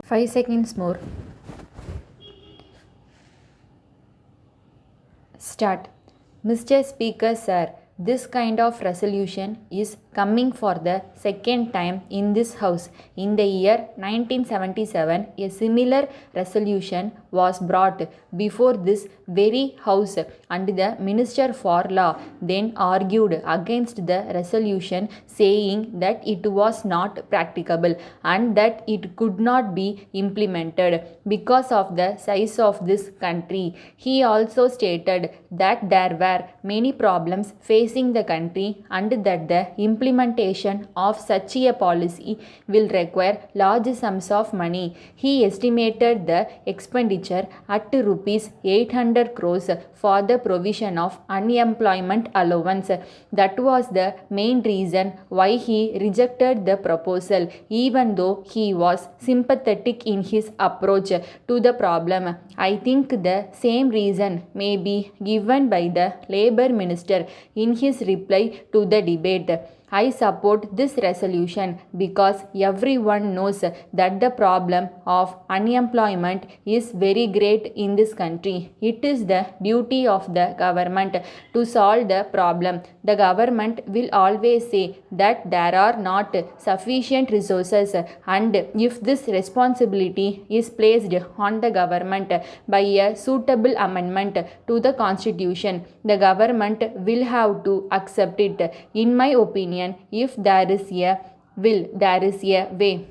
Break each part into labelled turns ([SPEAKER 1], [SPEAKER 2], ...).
[SPEAKER 1] 5 seconds more. Start. Mr. Speaker, sir, this kind of resolution is coming for the second time in this House. In the year 1977, a similar resolution was brought before this very House, and the Minister for Law then argued against the resolution, saying that it was not practicable and that it could not be implemented because of the size of this country. He also stated that there were many problems facing the country and that the implementation of such a policy will require large sums of money. He estimated the expenditure at rupees 800 crores for the provision of unemployment allowance. That was the main reason why he rejected the proposal, even though he was sympathetic in his approach to the problem. I think the same reason may be given by the Labour Minister in his reply to the debate. I support this resolution because everyone knows that the problem of unemployment is very great in this country. It is the duty of the government to solve the problem. The government will always say that there are not sufficient resources, and if this responsibility is placed on the government by a suitable amendment to the constitution, the government will have to accept it. In my opinion, if there is a will, there is a way.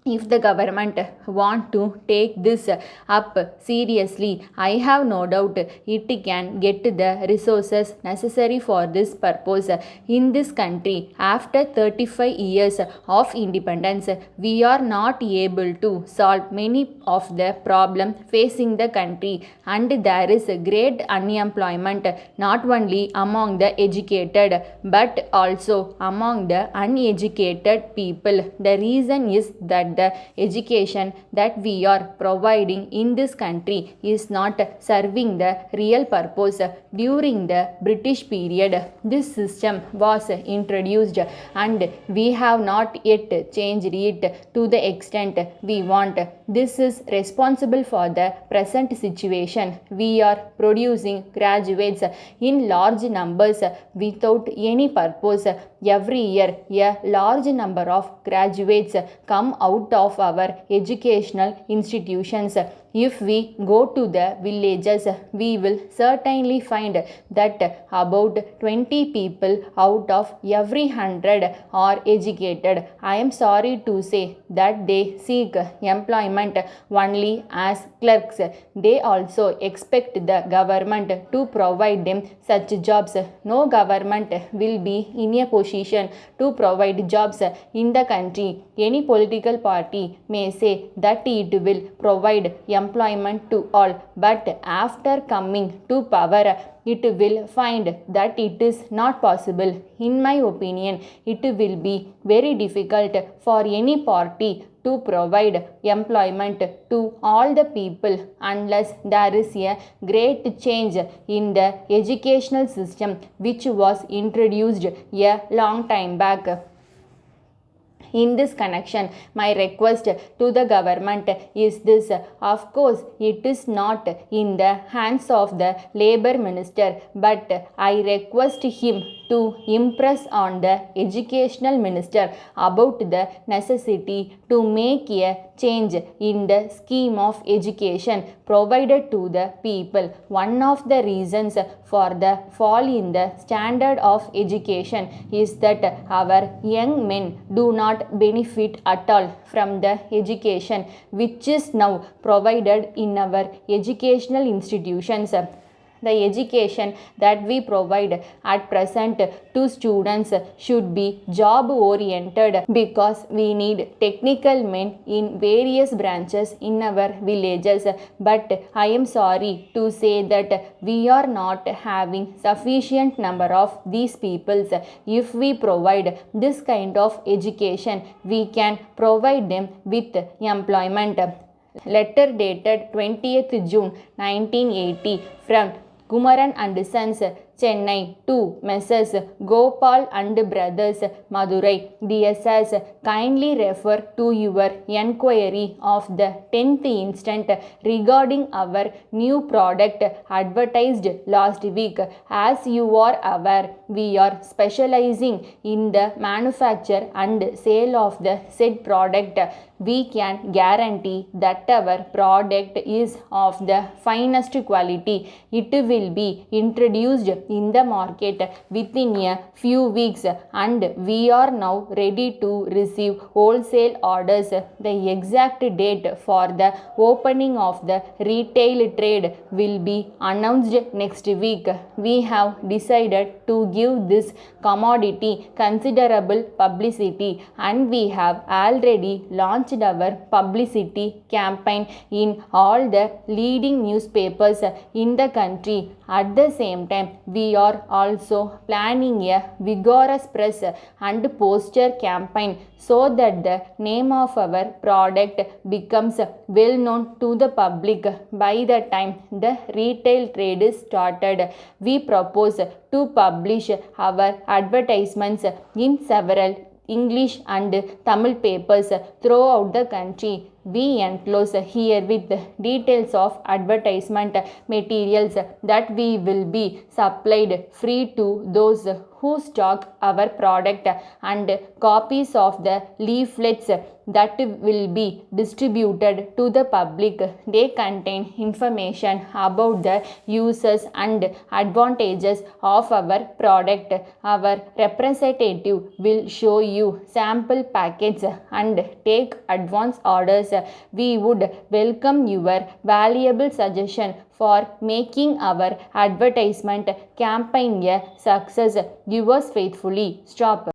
[SPEAKER 1] If the government want to take this up seriously, I have no doubt it can get the resources necessary for this purpose. In this country, after 35 years of independence, we are not able to solve many of the problems facing the country, and there is great unemployment not only among the educated but also among the uneducated people. The reason is that the education that we are providing in this country is not serving the real purpose. During the British period, this system was introduced and we have not yet changed it to the extent we want. This is responsible for the present situation. We are producing graduates in large numbers without any purpose. Every year, a large number of graduates come out of our educational institutions. If we go to the villages, we will certainly find that about 20 people out of every 100 are educated. I am sorry to say that they seek employment only as clerks. They also expect the government to provide them such jobs. No government will be in a position to provide jobs in the country. Any political party may say that it will provide employment to all, but after coming to power, it will find that it is not possible. In my opinion, it will be very difficult for any party to provide employment to all the people unless there is a great change in the educational system which was introduced a long time back. In this connection, my request to the government is this. Of course, it is not in the hands of the Labour Minister, but I request him to impress on the Educational Minister about the necessity to make a change in the scheme of education provided to the people. One of the reasons for the fall in the standard of education is that our young men do not benefit at all from the education which is now provided in our educational institutions. The education that we provide at present to students should be job oriented because we need technical men in various branches in our villages. But I am sorry to say that we are not having sufficient number of these peoples. If we provide this kind of education, we can provide them with employment. Letter dated 20th June 1980 from Kumaran and Sons, Chennai. 2. Messrs. Gopal and Brothers, Madurai. Dear sirs, kindly refer to your enquiry of the 10th instant regarding our new product advertised last week. As you are aware, we are specializing in the manufacture and sale of the said product. We can guarantee that our product is of the finest quality. It will be introduced in the market within a few weeks, and we are now ready to receive wholesale orders. The exact date for the opening of the retail trade will be announced next week. We have decided to give this commodity considerable publicity, and we have already launched our publicity campaign in all the leading newspapers in the country. At the same time, we are also planning a vigorous press and poster campaign so that the name of our product becomes well known to the public by the time the retail trade is started. We propose to publish our advertisements in several English and Tamil papers throughout the country. We enclose here with details of advertisement materials that we will be supplied free to those who stock our product, and copies of the leaflets that will be distributed to the public. They contain information about the uses and advantages of our product. Our representative will show you sample packets and take advance orders. We would welcome your valuable suggestion for making our advertisement campaign a success. Yours faithfully, Stop.